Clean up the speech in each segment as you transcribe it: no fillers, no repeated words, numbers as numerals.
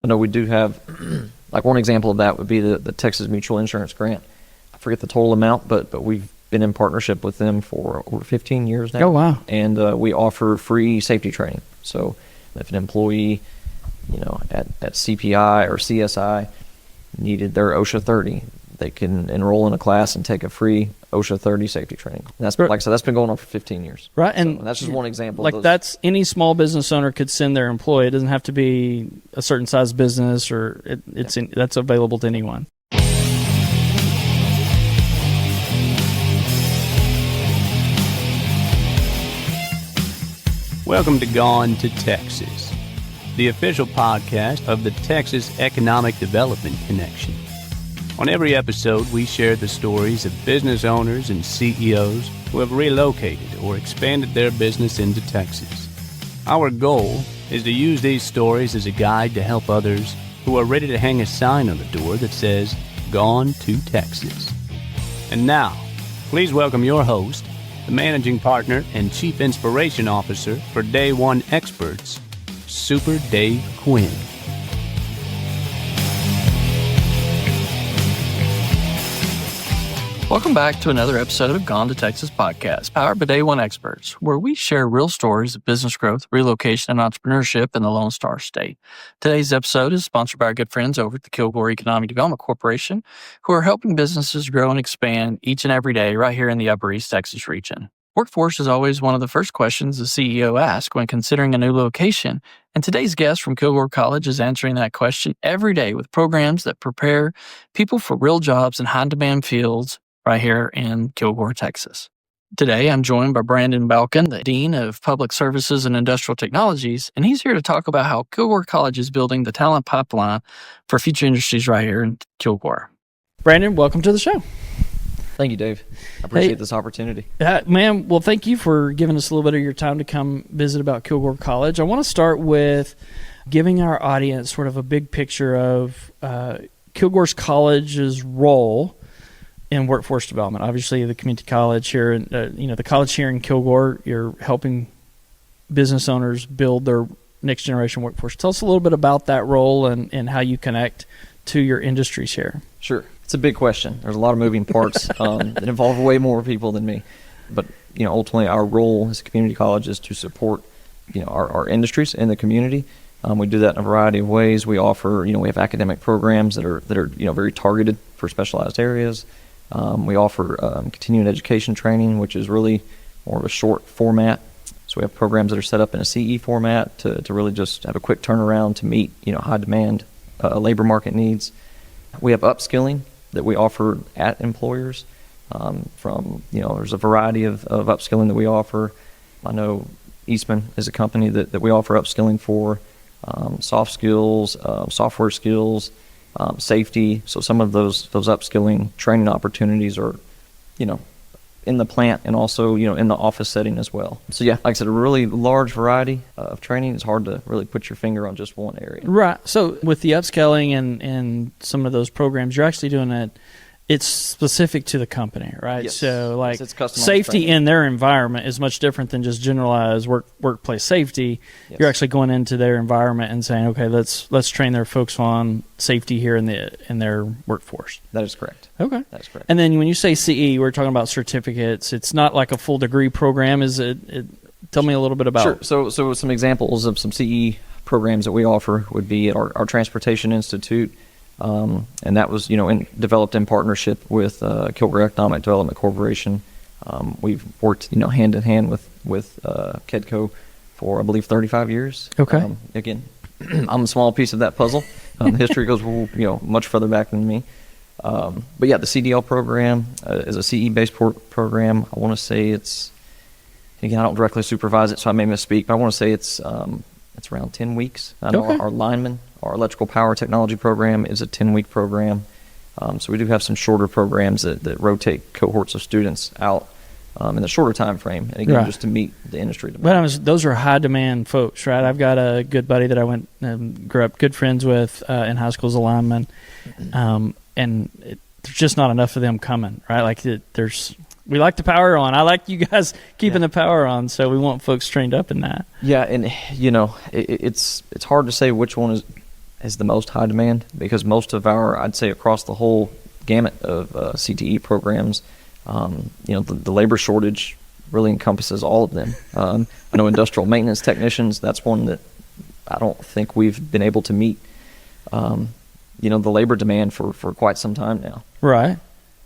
I know we do have, like one example of that would be the Texas Mutual Insurance Grant. I forget the total amount, but we've been in partnership with them for over 15 years now. Oh, wow. And we offer free safety training. So if an employee, at CPI or CSI needed their OSHA 30, they can enroll in a class and take a free OSHA 30 safety training. And that's, like I said, that's been going on for 15 years. Right, and so that's just one example. Like that's any small business owner could send their employee. It doesn't have to be a certain size business, or that's available to anyone. Welcome to Gone to Texas, the official podcast of the Texas Economic Development Connection. On every episode, we share the stories of business owners and CEOs who have relocated or expanded their business into Texas. Our goal is to use these stories as a guide to help others who are ready to hang a sign on the door that says, Gone to Texas. And now, please welcome your host, the managing partner and chief inspiration officer for Day One Experts, Super Dave Quinn. Welcome back to another episode of Gone to Texas podcast, powered by Day One Experts, where we share real stories of business growth, relocation, and entrepreneurship in the Lone Star State. Today's episode is sponsored by our good friends over at the Kilgore Economic Development Corporation, who are helping businesses grow and expand each and every day right here in the Upper East Texas region. Workforce is always one of the first questions the CEO asks when considering a new location, and today's guest from Kilgore College is answering that question every day with programs that prepare people for real jobs in high-demand fields right here in Kilgore, Texas. Today, I'm joined by Brandon Balcon, the Dean of Public Services and Industrial Technologies, and he's here to talk about how Kilgore College is building the talent pipeline for future industries right here in Kilgore. Brandon, welcome to the show. Thank you, Dave. I appreciate this opportunity. Man, well, thank you for giving us a little bit of your time to come visit about Kilgore College. I want to start with giving our audience sort of a big picture of Kilgore's college's role in workforce development. Obviously, the community college here, and the college here in Kilgore, you're helping business owners build their next generation workforce. Tell us a little bit about that role and how you connect to your industries here. Sure. It's a big question. There's a lot of moving parts that involve way more people than me. But ultimately, our role as a community college is to support our industries in the community. We do that in a variety of ways. We offer we have academic programs that are very targeted for specialized areas. We offer continuing education training, which is really more of a short format. So we have programs that are set up in a CE format to really just have a quick turnaround to meet high demand labor market needs. We have upskilling that we offer at employers. There's a variety of upskilling that we offer. I know Eastman is a company that we offer upskilling for, soft skills, software skills, safety. So some of those upskilling training opportunities are, in the plant and also, in the office setting as well. So yeah, like I said, a really large variety of training. It's hard to really put your finger on just one area. Right. So with the upskilling and some of those programs, you're actually doing it. It's specific to the company, right? Yes. So like it's customized safety training in their environment is much different than just generalized workplace safety. Yes. You're actually going into their environment and saying, okay, let's train their folks on safety here in their workforce. That is correct. Okay. That is correct. And then when you say CE, we're talking about certificates. It's not like a full degree program, is it? Tell me a little bit about. Sure. So some examples of some CE programs that we offer would be at our Transportation Institute. And that was, developed in partnership with Kilgore Economic Development Corporation. We've worked, hand in hand with KEDCO for, I believe, 35 years. Okay. Again, I'm a small piece of that puzzle. History goes, much further back than me. But yeah, the CDL program is a CE-based program. I want to say again, I don't directly supervise it, so I may misspeak, but I want to say it's around 10 weeks. I know our lineman, our electrical power technology program is a 10-week program. So we do have some shorter programs that rotate cohorts of students out in a shorter time frame, and again, just to meet the industry demand. But those are high-demand folks, right? I've got a good buddy that I went grew up good friends with in high school as a lineman, and there's just not enough of them coming, right? Like we like the power on. I like you guys keeping the power on, so we want folks trained up in that. Yeah, and it's hard to say which one is the most high demand, because most of our, I'd say across the whole gamut of CTE programs, the labor shortage really encompasses all of them. I know industrial maintenance technicians, that's one that I don't think we've been able to meet, the labor demand for quite some time now. Right.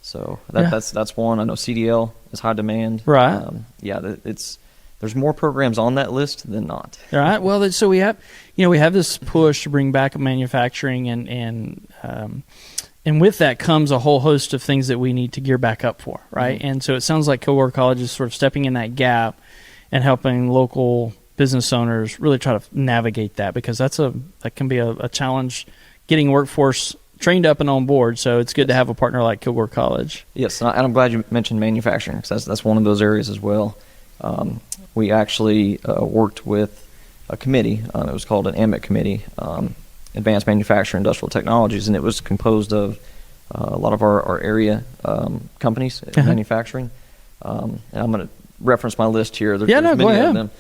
So that's one. I know CDL is high demand. Right. There's more programs on that list than not. All right. Well, so we have this push to bring back manufacturing, and with that comes a whole host of things that we need to gear back up for, right? Mm-hmm. And so it sounds like Kilgore College is sort of stepping in that gap and helping local business owners really try to navigate that, because that can be a challenge getting workforce trained up and on board. So it's good to have a partner like Kilgore College. Yes, and I'm glad you mentioned manufacturing, because that's one of those areas as well. We actually worked with a committee. It was called an AMIT committee, Advanced Manufacturing Industrial Technologies, and it was composed of a lot of our area companies in manufacturing. And I'm going to reference my list here. There's many go ahead. of them,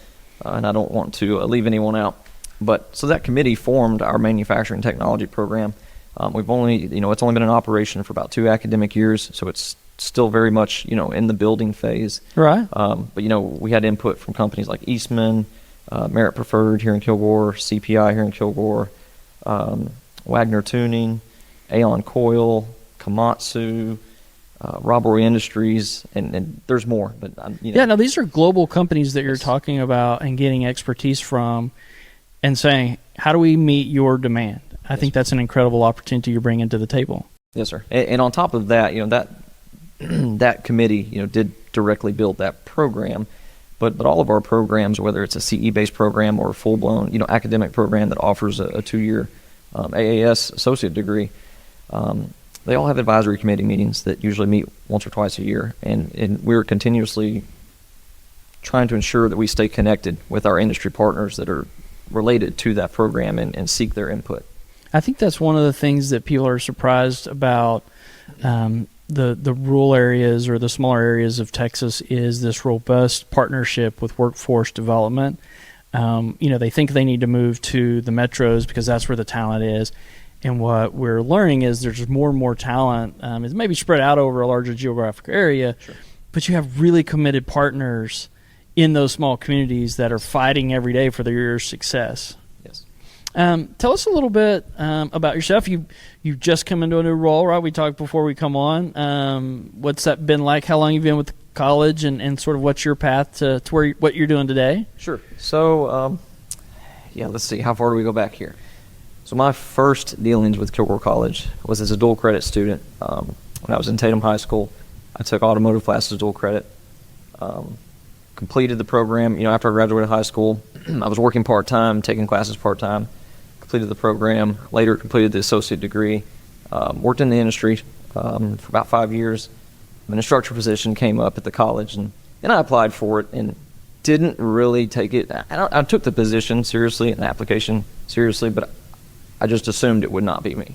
and I don't want to leave anyone out. But so that committee formed our manufacturing technology program. We've only, it's only been in operation for about 2 academic years, so it's still very much, in the building phase. Right. But, we had input from companies like Eastman, Merit Preferred here in Kilgore, CPI here in Kilgore, Wagner Tuning, Aon Coil, Komatsu, Rob Roy Industries, and there's more. But now these are global companies that you're talking about and getting expertise from and saying, how do we meet your demand? I think that's an incredible opportunity you're bringing to the table. Yes, sir. And on top of that, that committee, did directly build that program, but all of our programs, whether it's a CE-based program or a full-blown, academic program that offers a 2-year AAS associate degree, they all have advisory committee meetings that usually meet once or twice a year, and we're continuously trying to ensure that we stay connected with our industry partners that are related to that program and seek their input. I think that's one of the things that people are surprised about the rural areas or the smaller areas of Texas is this robust partnership with workforce development. They think they need to move to the metros because that's where the talent is. And what we're learning is there's more and more talent. It's maybe spread out over a larger geographic area, sure, but you have really committed partners in those small communities that are fighting every day for their success. Yes. Tell us a little bit about yourself. You've just come into a new role, right? We talked before we come on. What's that been like? How long you've been with the college, and sort of what's your path to what you're doing today? Sure. So, let's see. How far do we go back here? So my first dealings with Kilgore College was as a dual credit student. When I was in Tatum High School, I took automotive classes dual credit. Completed the program. After I graduated high school, I was working part-time, taking classes part-time. Completed the program. Later completed the associate degree. Worked in the industry for about 5 years. An instructor position came up at the college, and I applied for it and didn't really take it. I took the position seriously and the application seriously, but I just assumed it would not be me.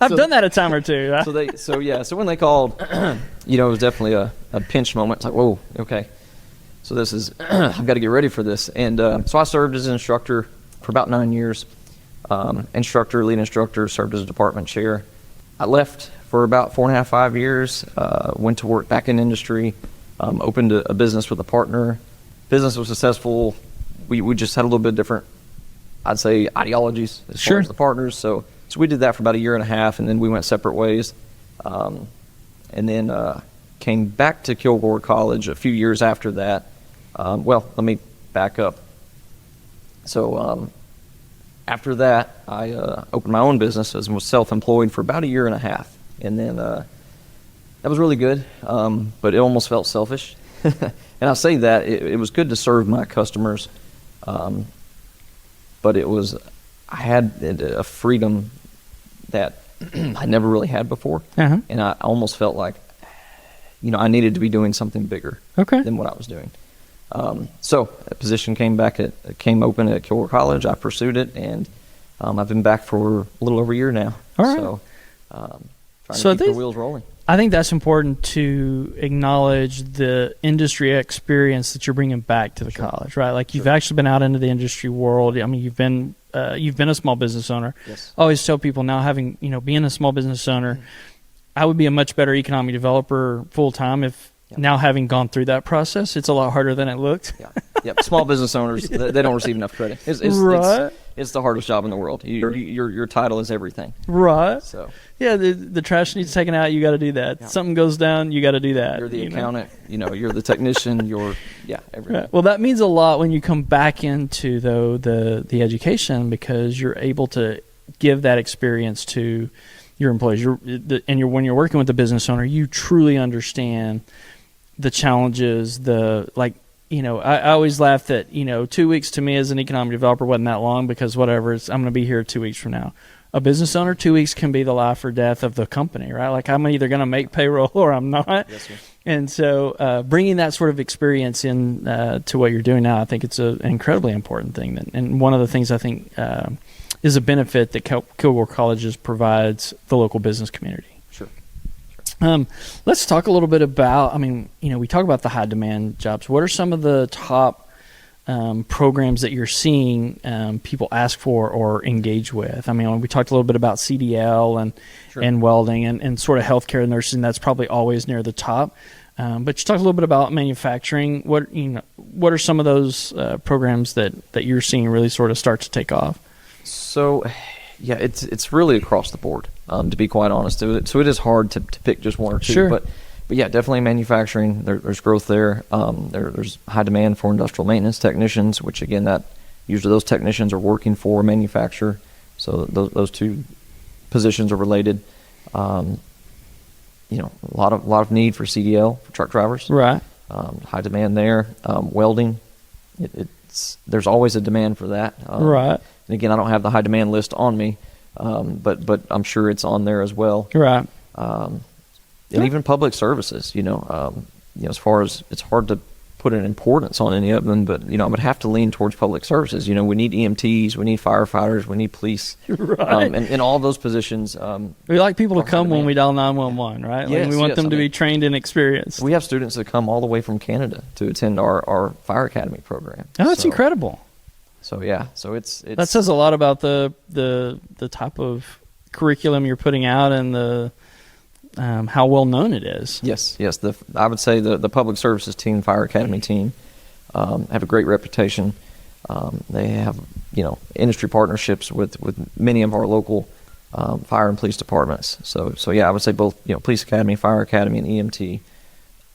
I've done that a time or two. So when they called, it was definitely a pinch moment. It's like, whoa, okay. So this is, I've got to get ready for this. And so I served as an instructor for about 9 years. Lead instructor, served as a department chair. I left for about 4.5, 5 years, went to work back in industry, opened a business with a partner. Business was successful. We just had a little bit different, I'd say, ideologies as far as the partners. So we did that for about 1.5 years, and then we went separate ways. And then came back to Kilgore College a few years after that. Let me back up. So after that, I opened my own business and was self-employed for about 1.5 years. And then that was really good, but it almost felt selfish. And I say that, it was good to serve my customers, but I had a freedom that I never really had before. Uh-huh. And I almost felt like, I needed to be doing something bigger than what I was doing. So a position came open at Kilgore College. I pursued it, and I've been back for a little over 1 year now. All right. So trying to keep the wheels rolling. I think that's important to acknowledge the industry experience that you're bringing back to the college, right? Like you've actually been out into the industry world. I mean, you've been you've been a small business owner. Yes. I always tell people now, having being a small business owner, I would be a much better economic developer full time if now having gone through that process. It's a lot harder than it looked. Yeah. Yep. Small business owners, they don't receive enough credit. Right. It's the hardest job in the world. Your title is everything. Right. So yeah, the trash needs taken out. You got to do that. Yeah. Something goes down. You got to do that. you're the accountant. You're the technician. Everything. Right. Well, that means a lot when you come back into the education, because you're able to give that experience to your employees. When you're working with the business owner, you truly understand the challenges. I always laugh that 2 weeks to me as an economic developer wasn't that long, because I'm going to be here 2 weeks from now. A business owner, 2 weeks can be the life or death of the company, right? Like, I'm either going to make payroll or I'm not. Yes, sir. And so bringing that sort of experience in to what you're doing now, I think it's an incredibly important thing. And one of the things I think is a benefit that Kilgore Colleges provides the local business community. Sure. Let's talk a little bit about, we talk about the high demand jobs. What are some of the top programs that you're seeing people ask for or engage with? We talked a little bit about CDL and welding and sort of healthcare and nursing. That's probably always near the top. But you talked a little bit about manufacturing. What are some of those programs that you're seeing really sort of start to take off? So, yeah, it's really across the board, to be quite honest. So it is hard to pick just one or two. Sure. But yeah, definitely manufacturing. There's growth there. There's high demand for industrial maintenance technicians, which again, that usually those technicians are working for a manufacturer. So those two positions are related. A lot of need for CDL for truck drivers. Right. High demand there. Welding. There's always a demand for that. Right. And again, I don't have the high demand list on me, but I'm sure it's on there as well. Right. And even public services, as far as it's hard to put an importance on any of them, but I would have to lean towards public services. We need EMTs, we need firefighters, we need police, right? And in all those positions, we like people to come when we dial 911, right? Yes, we want them to be trained and experienced. We have students that come all the way from Canada to attend our fire academy program. Oh, that's incredible. So yeah, so it's that says a lot about the type of curriculum you're putting out and the how well known it is. Yes. I would say the public services team, fire academy team, have a great reputation. They have industry partnerships with many of our local fire and police departments. So yeah, I would say both police academy, fire academy, and EMT,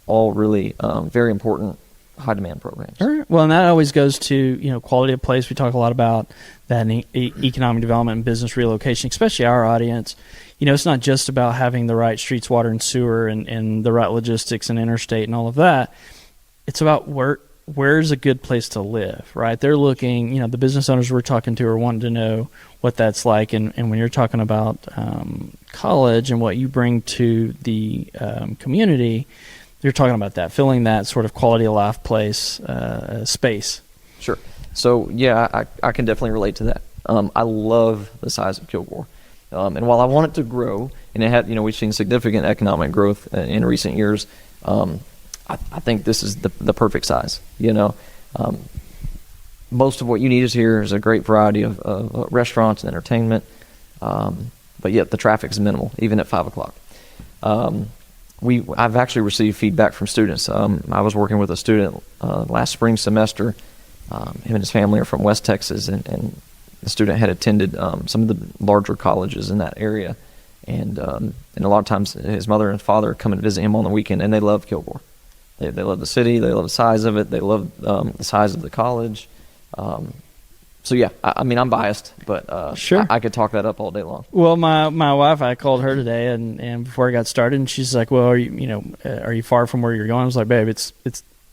all really very important high demand programs. Sure. Well, and that always goes to quality of place. We talk a lot about that in economic development and business relocation, especially our audience. It's not just about having the right streets, water, and sewer and the right logistics and interstate and all of that. It's about where's a good place to live, right? They're looking, the business owners we're talking to are wanting to know what that's like. And when you're talking about college and what you bring to the community, you're talking about that, filling that sort of quality of life place space. Sure. So, yeah, I can definitely relate to that. I love the size of Kilgore. And while I want it to grow, and it had, we've seen significant economic growth in recent years, I think this is the perfect size. Most of what you need is here. There's a great variety of restaurants and entertainment, but yet the traffic is minimal, even at 5 o'clock. I've actually received feedback from students. I was working with a student last spring semester. Him and his family are from West Texas, and the student had attended some of the larger colleges in that area, and a lot of times his mother and father come and visit him on the weekend, and they love Kilgore. They love the city, they love the size of it, they love the size of the college. So yeah, I'm biased, but sure. I could talk that up all day long. Well, my wife, I called her today, and before I got started, and she's like, "Well, are you far from where you're going?" I was like, "Babe, it's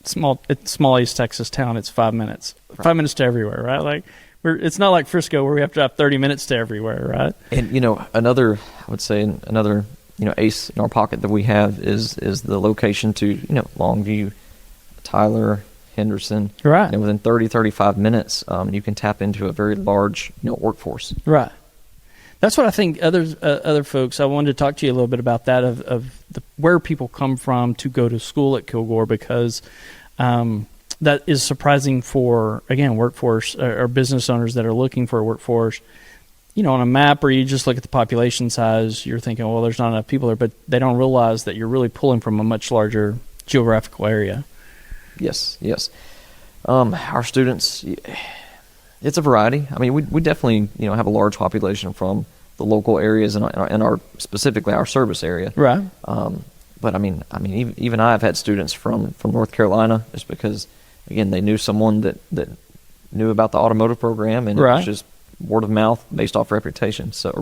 small East Texas town. It's 5 minutes, right. 5 minutes to everywhere, right? Like." It's not like Frisco where we have to drive 30 minutes to everywhere, right? And another ace in our pocket that we have is the location to Longview, Tyler, Henderson. Right. Within 35 minutes, you can tap into a very large workforce. Right. That's what I think. Other folks, I wanted to talk to you a little bit about that of where people come from to go to school at Kilgore, because that is surprising for, again, workforce or business owners that are looking for a workforce. On a map, or you just look at the population size, you're thinking, well, there's not enough people there, but they don't realize that you're really pulling from a much larger geographical area. Yes. Our students, it's a variety. I mean, we definitely, have a large population from the local areas and our specifically our service area. Right. But I mean, even I've had students from North Carolina, just because, again, they knew someone that knew about the automotive program, and right. It was just word of mouth based off reputation. So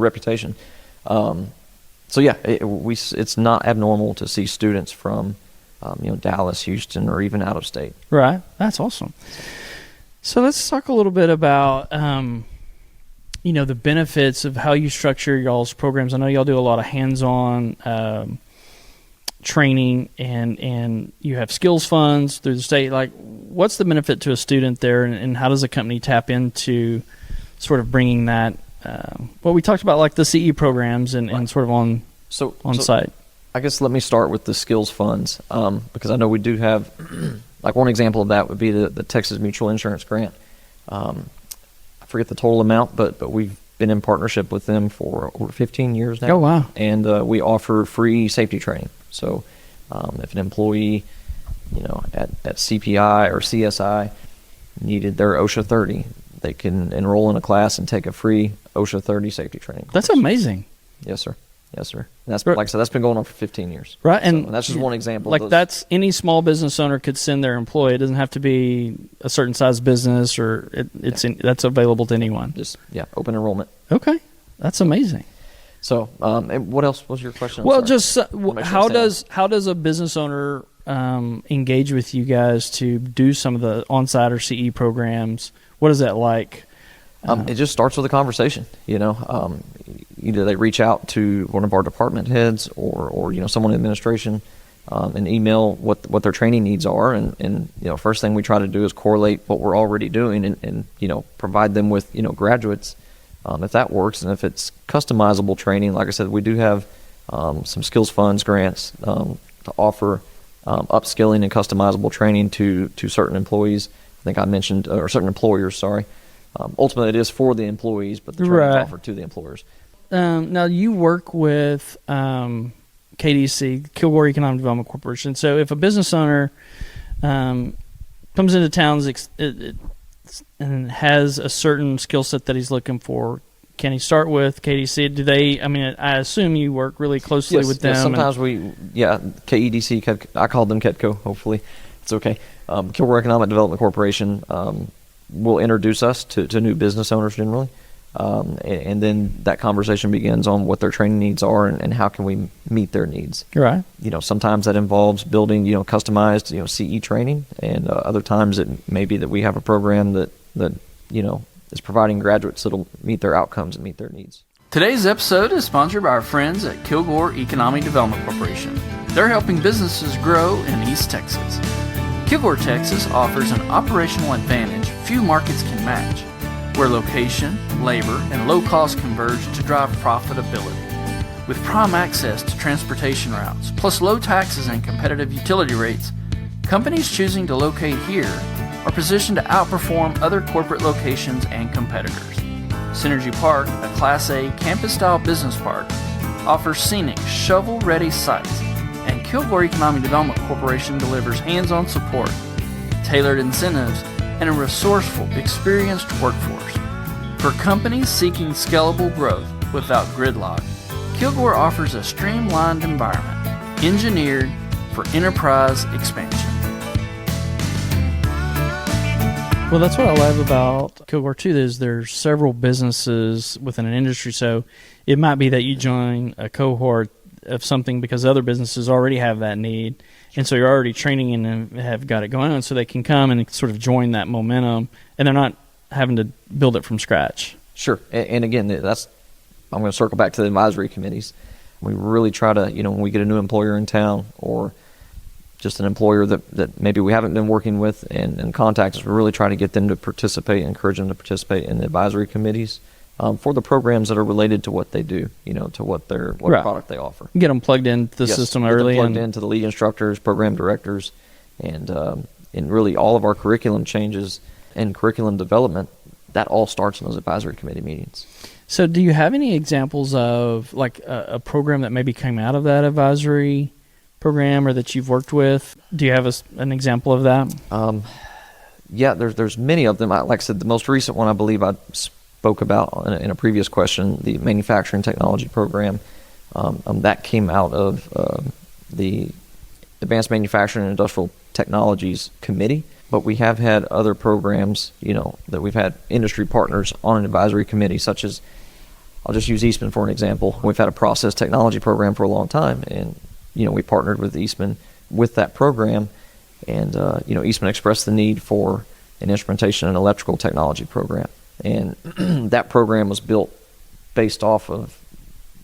yeah, it's not abnormal to see students from Dallas, Houston, or even out of state. Right. That's awesome. So let's talk a little bit about the benefits of how you structure y'all's programs. I know y'all do a lot of hands-on training, and you have skills funds through the state. Like, what's the benefit to a student there, and how does a company tap into sort of bringing that, what we talked about, like the CE programs and sort of on site? I guess let me start with the skills funds, because I know we do have, like one example of that would be the Texas Mutual Insurance Grant. I forget the total amount, but we've been in partnership with them for over 15 years now. Oh, wow. And we offer free safety training. So if an employee, at CPI or CSI needed their OSHA 30, they can enroll in a class and take a free OSHA 30 safety training course. That's amazing. Yes, sir. And that's, like I said, that's been going on for 15 years. Right. And that's just one example. Like, that's any small business owner could send their employee. It doesn't have to be a certain size business, or that's available to anyone. Just, open enrollment. Okay. That's amazing. So, and what else was your question? Well, just how does a business owner engage with you guys to do some of the on-site or CE programs? What is that like? It just starts with a conversation. Either they reach out to one of our department heads or someone in administration, and email what their training needs are, and first thing we try to do is correlate what we're already doing and provide them with graduates, if that works. And if it's customizable training, like I said, we do have some skills funds grants to offer upskilling and customizable training to certain employees. I think I mentioned, or certain employers, sorry. Ultimately, it is for the employees, but the training is offered to the employers. Now, you work with KDC, Kilgore Economic Development Corporation. So if a business owner comes into town and has a certain skill set that he's looking for, can he start with KDC? Do they? I mean, I assume you work really closely with them. Yes, sometimes KEDC, I called them KEDCO, hopefully. It's okay. Kilgore Economic Development Corporation will introduce us to new business owners generally. And then that conversation begins on what their training needs are and how can we meet their needs. Right. Sometimes that involves building, customized, CE training, and other times it may be that we have a program that is providing graduates that'll meet their outcomes and meet their needs. Today's episode is sponsored by our friends at Kilgore Economic Development Corporation. They're helping businesses grow in East Texas. Kilgore, Texas offers an operational advantage few markets can match, where location, labor, and low cost converge to drive profitability. With prime access to transportation routes, plus low taxes and competitive utility rates, companies choosing to locate here are positioned to outperform other corporate locations and competitors. Synergy Park, a Class A campus-style business park, offers scenic, shovel-ready sites, and Kilgore Economic Development Corporation delivers hands-on support, tailored incentives, and a resourceful, experienced workforce. For companies seeking scalable growth without gridlock, Kilgore offers a streamlined environment engineered for enterprise expansion. Well, that's what I love about Kilgore too. Is there's several businesses within an industry, so it might be that you join a cohort of something because other businesses already have that need, and so you're already training and have got it going on, so they can come and sort of join that momentum, and they're not having to build it from scratch. Sure, and again, I'm going to circle back to the advisory committees. We really try to, when we get a new employer in town or just an employer that maybe we haven't been working with and contact us, we really try to get them to participate, encourage them to participate in the advisory committees for the programs that are related to what they do, to what product they offer. Get them plugged into the system early. Get them plugged into the lead instructors, program directors, and and really all of our curriculum changes and curriculum development, that all starts in those advisory committee meetings. So do you have any examples of like a program that maybe came out of that advisory program or that you've worked with? Do you have an example of that? Yeah, there's many of them. Like I said, the most recent one I believe I spoke about in a previous question, the manufacturing technology program. That came out of the Advanced Manufacturing and Industrial Technologies Committee. But we have had other programs, that we've had industry partners on an advisory committee, such as, I'll just use Eastman for an example. We've had a process technology program for a long time, and, we partnered with Eastman with that program. And, Eastman expressed the need for an instrumentation and electrical technology program. And that program was built based off of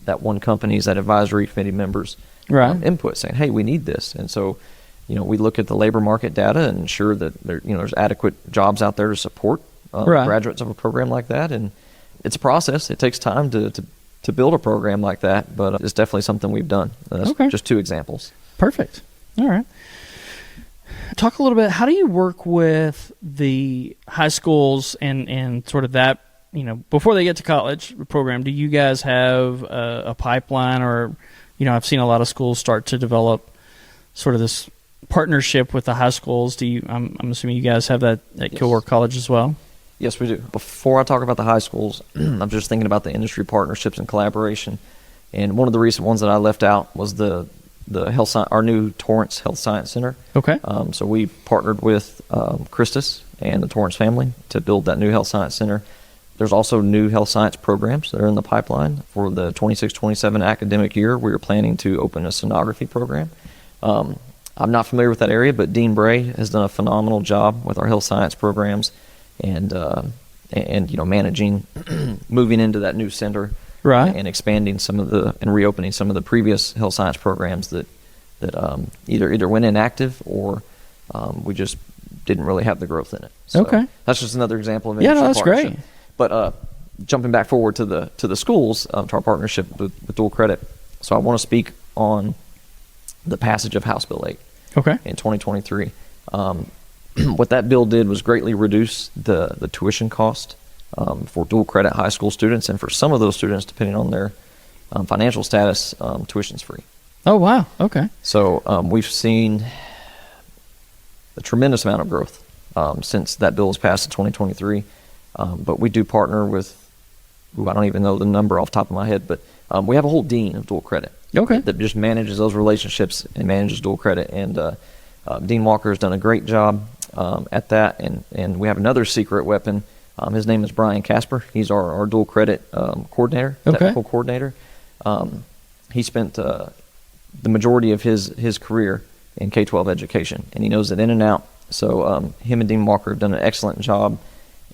that one company's, that advisory committee members' input, saying, hey, we need this. And so, we look at the labor market data and ensure that there's adequate jobs out there to support graduates of a program like that. And it's a process. It takes time to build a program like that, but it's definitely something we've done. That's just two examples. Perfect. All right. Talk a little bit, how do you work with the high schools and sort of that, before they get to college program? Do you guys have a pipeline, or, I've seen a lot of schools start to develop sort of this partnership with the high schools. I'm assuming you guys have that at Kilgore College as well? Yes, we do. Before I talk about the high schools, I'm just thinking about the industry partnerships and collaboration. And one of the recent ones that I left out was the health our new Torrance Health Science Center. Okay. So we partnered with Christus and the Torrance family to build that new health science center. There's also new health science programs that are in the pipeline for the 26-27 academic year. We are planning to open a sonography program. I'm not familiar with that area, but Dean Bray has done a phenomenal job with our health science programs and managing, moving into that new center. Right. And expanding and reopening some of the previous health science programs that either went inactive or we just didn't really have the growth in it. So that's just another example of industry that's partnership. great. But jumping back forward to the schools, to our partnership with dual credit. So I want to speak on the passage of House Bill 8 in 2023. What that bill did was greatly reduce the tuition cost for dual credit high school students, and for some of those students, depending on their financial status, tuition's free. Oh, wow. Okay. So we've seen a tremendous amount of growth since that bill was passed in 2023. But we do partner with, I don't even know the number off the top of my head, but we have a whole dean of dual credit that just manages those relationships and manages dual credit. And Dean Walker has done a great job at that. And we have another secret weapon. His name is Brian Casper. He's our dual credit coordinator, technical coordinator. He spent the majority of his career in K-12 education, and he knows it in and out. So him and Dean Walker have done an excellent job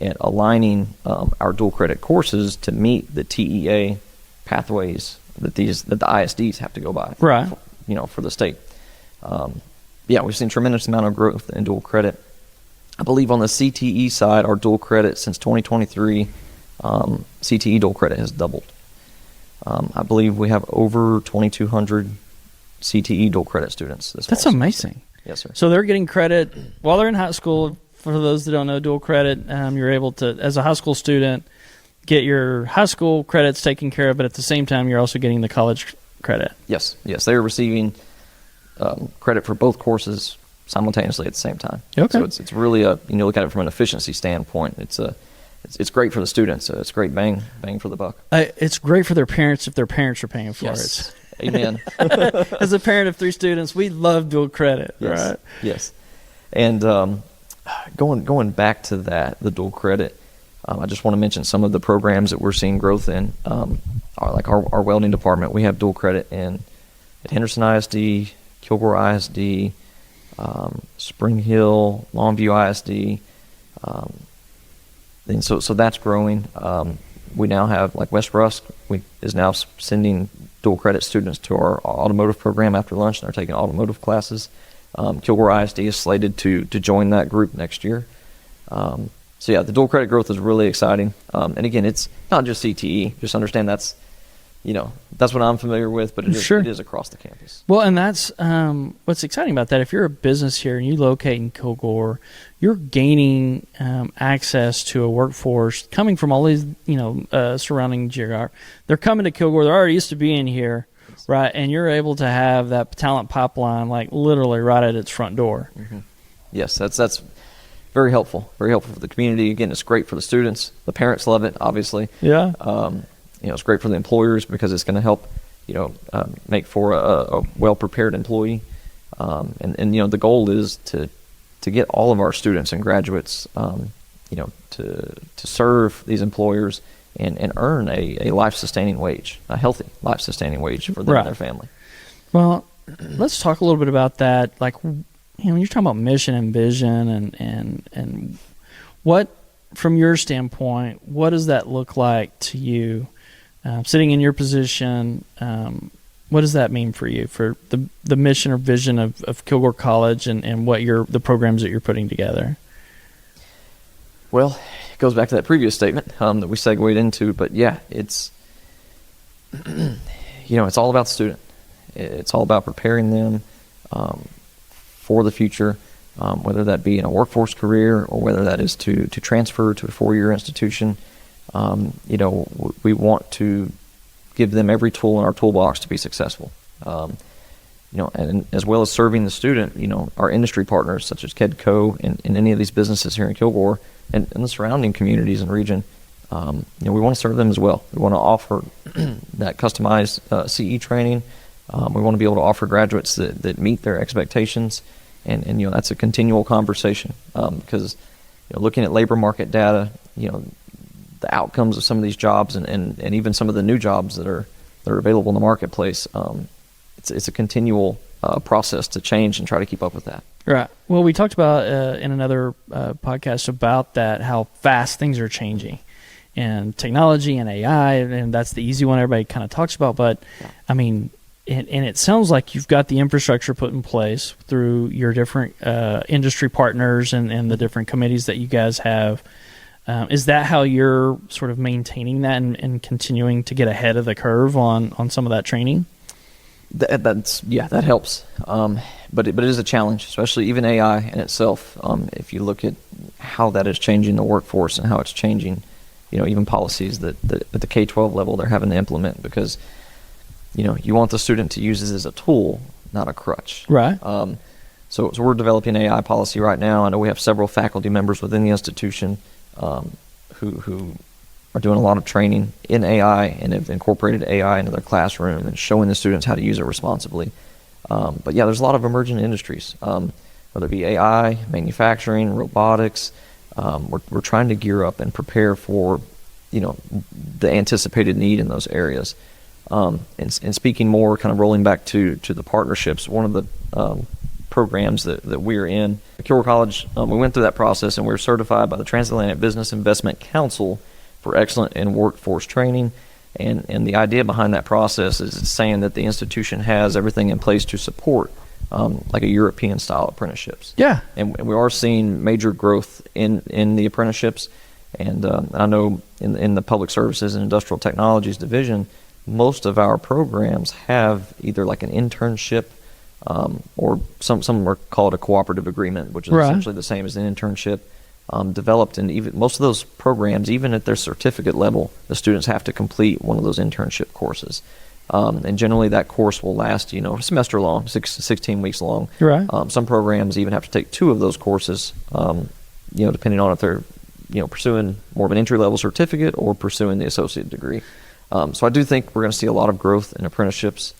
at aligning our dual credit courses to meet the TEA pathways that the ISDs have to go by, for the state. We've seen tremendous amount of growth in dual credit. I believe on the CTE side, our dual credit since 2023, CTE dual credit has doubled. I believe we have over 2,200 CTE dual credit students. That's amazing. Yes, sir. So they're getting credit while they're in high school. For those that don't know, dual credit, you're able to, as a high school student, get your high school credits taken care of, but at the same time, you're also getting the college credit. Yes. They are receiving credit for both courses simultaneously at the same time. Okay. So it's really you look at it from an efficiency standpoint. It's great for the students. It's great bang for the buck. It's great for their parents if their parents are paying for it. Amen. As a parent of 3 students, we love dual credit, right? Yes. And going back to that, the dual credit, I just want to mention some of the programs that we're seeing growth in. Our welding department, we have dual credit at Henderson ISD, Kilgore ISD, Spring Hill, Longview ISD, and so that's growing. We now have, like West Rusk, is now sending dual credit students to our automotive program after lunch, and they're taking automotive classes. Kilgore ISD is slated to join that group next year. The dual credit growth is really exciting. And again, it's not just CTE. Just understand that's that's what I'm familiar with, but Sure. it is across the campus. Well, and that's what's exciting about that. If you're a business here and you locate in Kilgore, you're gaining access to a workforce coming from all these, surrounding geography. They're coming to Kilgore. They're already used to being here, right? And you're able to have that talent pipeline, like literally right at its front door. Mm-hmm. Yes, that's very helpful. Very helpful for the community. Again, it's great for the students. The parents love it, obviously. Yeah. It's great for the employers because it's going to help, make for a well-prepared employee. And the goal is to get all of our students and graduates, to serve these employers and earn a life-sustaining wage, a healthy life-sustaining wage for them Right. and their family. Well, let's talk a little bit about that. Like, when you're talking about mission and vision and what, from your standpoint, what does that look like to you? Sitting in your position, what does that mean for you, for the mission or vision of Kilgore College and what the programs that you're putting together? Well, it goes back to that previous statement that we segued into, but yeah, it's it's all about the student. It's all about preparing them for the future, whether that be in a workforce career or whether that is to transfer to a 4-year institution. We want to give them every tool in our toolbox to be successful. And as well as serving the student, our industry partners such as KEDCO and any of these businesses here in Kilgore and the surrounding communities and region, we want to serve them as well. We want to offer that customized CE training. We want to be able to offer graduates that meet their expectations, and that's a continual conversation because looking at labor market data, the outcomes of some of these jobs and even some of the new jobs that are available in the marketplace, it's a continual process to change and try to keep up with that. Right. Well, we talked about in another podcast about that, how fast things are changing, and technology and AI, and that's the easy one everybody kind of talks about. But I mean, and it sounds like you've got the infrastructure put in place through your different industry partners and the different committees that you guys have. Is that how you're sort of maintaining that and continuing to get ahead of the curve on some of that training? That helps. But it is a challenge, especially even AI in itself. If you look at how that is changing the workforce and how it's changing, even policies that at the K-12 level they're having to implement because, you want the student to use this as a tool, not a crutch. Right. So we're developing AI policy right now. I know we have several faculty members within the institution who are doing a lot of training in AI and have incorporated AI into their classroom and showing the students how to use it responsibly. But yeah, there's a lot of emerging industries, whether it be AI, manufacturing, robotics. We're trying to gear up and prepare for, the anticipated need in those areas. And speaking more, kind of rolling back to the partnerships, one of the programs that we're in. At Kilgore College, we went through that process and we were certified by the Transatlantic Business Investment Council for excellent in workforce training. And the idea behind that process is saying that the institution has everything in place to support like a European style apprenticeships. Yeah. And we are seeing major growth in the apprenticeships. And I know in the Public Services and Industrial Technologies division, most of our programs have either like an internship or some are called a cooperative agreement, which is Right. essentially the same as an internship, developed. And even most of those programs, even at their certificate level, the students have to complete one of those internship courses. And generally that course will last, a semester long, 16 weeks long. Right. Some programs even have to take 2 of those courses, depending on if they're, pursuing more of an entry-level certificate or pursuing the associate degree. So I do think we're going to see a lot of growth in apprenticeships.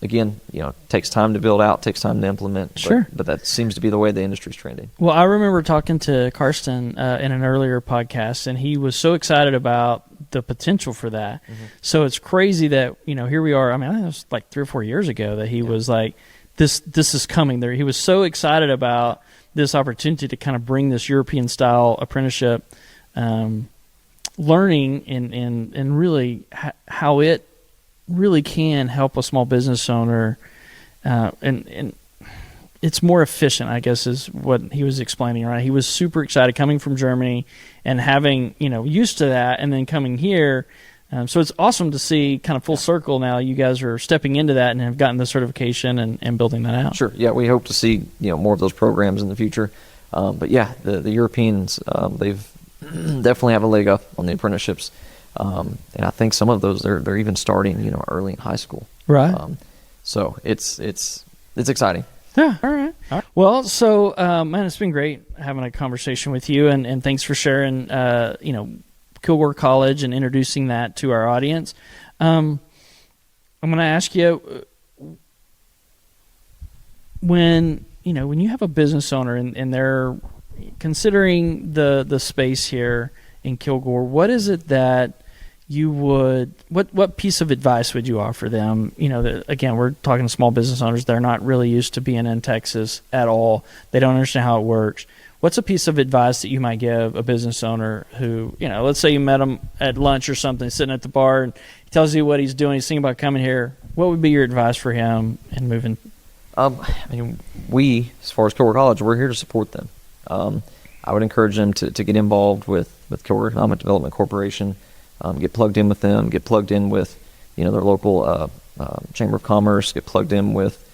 Again, it takes time to build out, takes time to implement. Sure. But that seems to be the way the industry's trending. Well, I remember talking to Karsten in an earlier podcast, and he was so excited about the potential for that. Mm-hmm. So it's crazy that, here we are. I mean, I think it was like 3 or 4 years ago that he was like, this is coming there. He was so excited about this opportunity to kind of bring this European-style apprenticeship learning and really how it really can help a small business owner, and it's more efficient, I guess, is what he was explaining. Right, he was super excited coming from Germany and having used to that, and then coming here, So it's awesome to see kind of full circle now. You guys are stepping into that and have gotten the certification and building that out. Sure. Yeah, we hope to see more of those programs in the future. But yeah, the Europeans, they've definitely have a leg up on the apprenticeships, and I think some of those they're even starting early in high school. Right. So it's exciting. Yeah. All right. Well, so man, it's been great having a conversation with you, and thanks for sharing. Kilgore College and introducing that to our audience. I'm going to ask you, when you have a business owner and they're considering the space here in Kilgore, what is it that you would, what piece of advice would you offer them? Again, we're talking to small business owners. They're not really used to being in Texas at all. They don't understand how it works. What's a piece of advice that you might give a business owner who, let's say you met him at lunch or something, sitting at the bar, and he tells you what he's doing, he's thinking about coming here. What would be your advice for him in moving? We, as far as Kilgore College, we're here to support them. I would encourage them to get involved with Kilgore Economic Development Corporation, get plugged in with them, get plugged in with, their local Chamber of Commerce, get plugged in with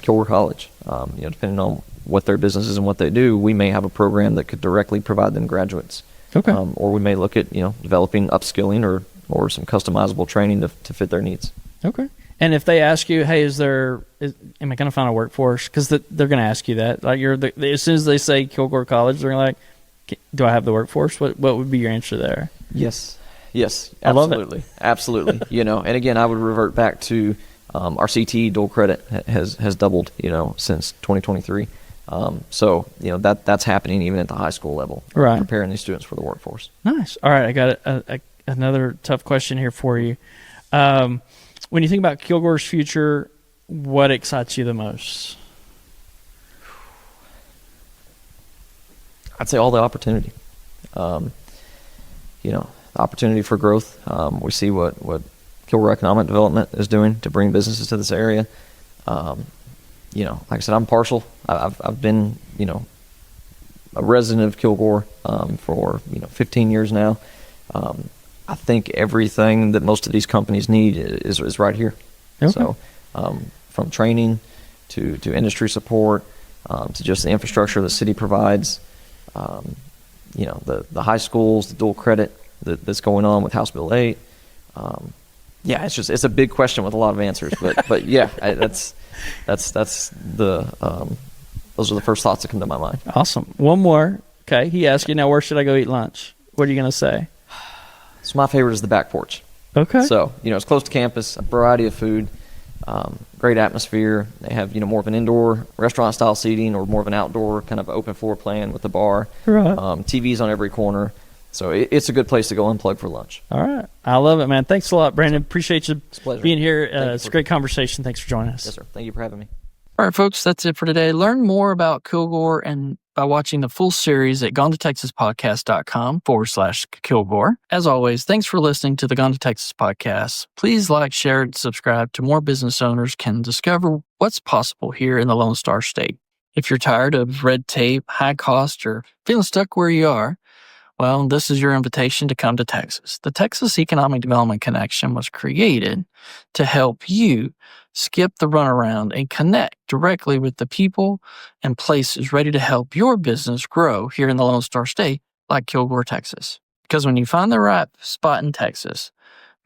Kilgore College. Depending on what their business is and what they do, we may have a program that could directly provide them graduates. Okay. Or we may look at, developing upskilling or some customizable training to fit their needs. Okay. And if they ask you, hey, am I going to find a workforce? Because they're going to ask you that. Like as soon as they say Kilgore College, they're like, do I have the workforce? What would be your answer there? Yes, absolutely. I love it. Absolutely. And again, I would revert back to our CTE dual credit has doubled, since 2023. So that's happening even at the high school level, right? Preparing these students for the workforce. Nice. All right, I got another tough question here for you. When you think about Kilgore's future, what excites you the most? I'd say all the opportunity. The opportunity for growth. We see what Kilgore Economic Development is doing to bring businesses to this area. Like I said, I'm partial. I've been, a resident of Kilgore for 15 years now. I think everything that most of these companies need is right here. Okay. So, from training to industry support, to just the infrastructure the city provides, the high schools, the dual credit that's going on with House Bill 8. It's a big question with a lot of answers, but yeah, those are the first thoughts that come to my mind. Awesome. One more. Okay. He asked you, now where should I go eat lunch? What are you going to say? So my favorite is the back porch. Okay. So, it's close to campus, a variety of food, great atmosphere. They have, more of an indoor restaurant style seating or more of an outdoor kind of open floor plan with the bar. Right. TVs on every corner. So it's a good place to go unplug for lunch. All right. I love it, man. Thanks a lot, Brandon. Appreciate you being here. It's a great conversation. Thanks for joining us. Yes, sir. Thank you for having me. All right, folks, that's it for today. Learn more about Kilgore and by watching the full series at gonetotexaspodcast.com/Kilgore. As always, thanks for listening to the Gone to Texas podcast. Please like, share, and subscribe to more business owners can discover what's possible here in the Lone Star State. If you're tired of red tape, high cost, or feeling stuck where you are, well, this is your invitation to come to Texas. The Texas Economic Development Connection was created to help you skip the runaround and connect directly with the people and places ready to help your business grow here in the Lone Star State, like Kilgore, Texas. Because when you find the right spot in Texas,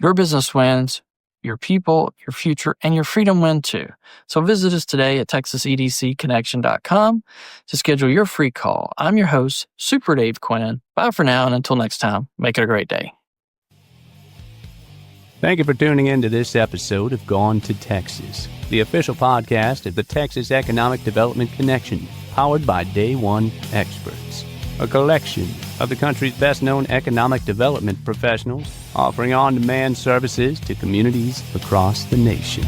your business wins, your people, your future, and your freedom win too. So visit us today at TexasEDCConnection.com to schedule your free call. I'm your host, Super Dave Quinn. Bye for now, and until next time, make it a great day. Thank you for tuning in to this episode of Gone to Texas, the official podcast of the Texas Economic Development Connection, powered by Day One Experts, a collection of the country's best-known economic development professionals offering on-demand services to communities across the nation.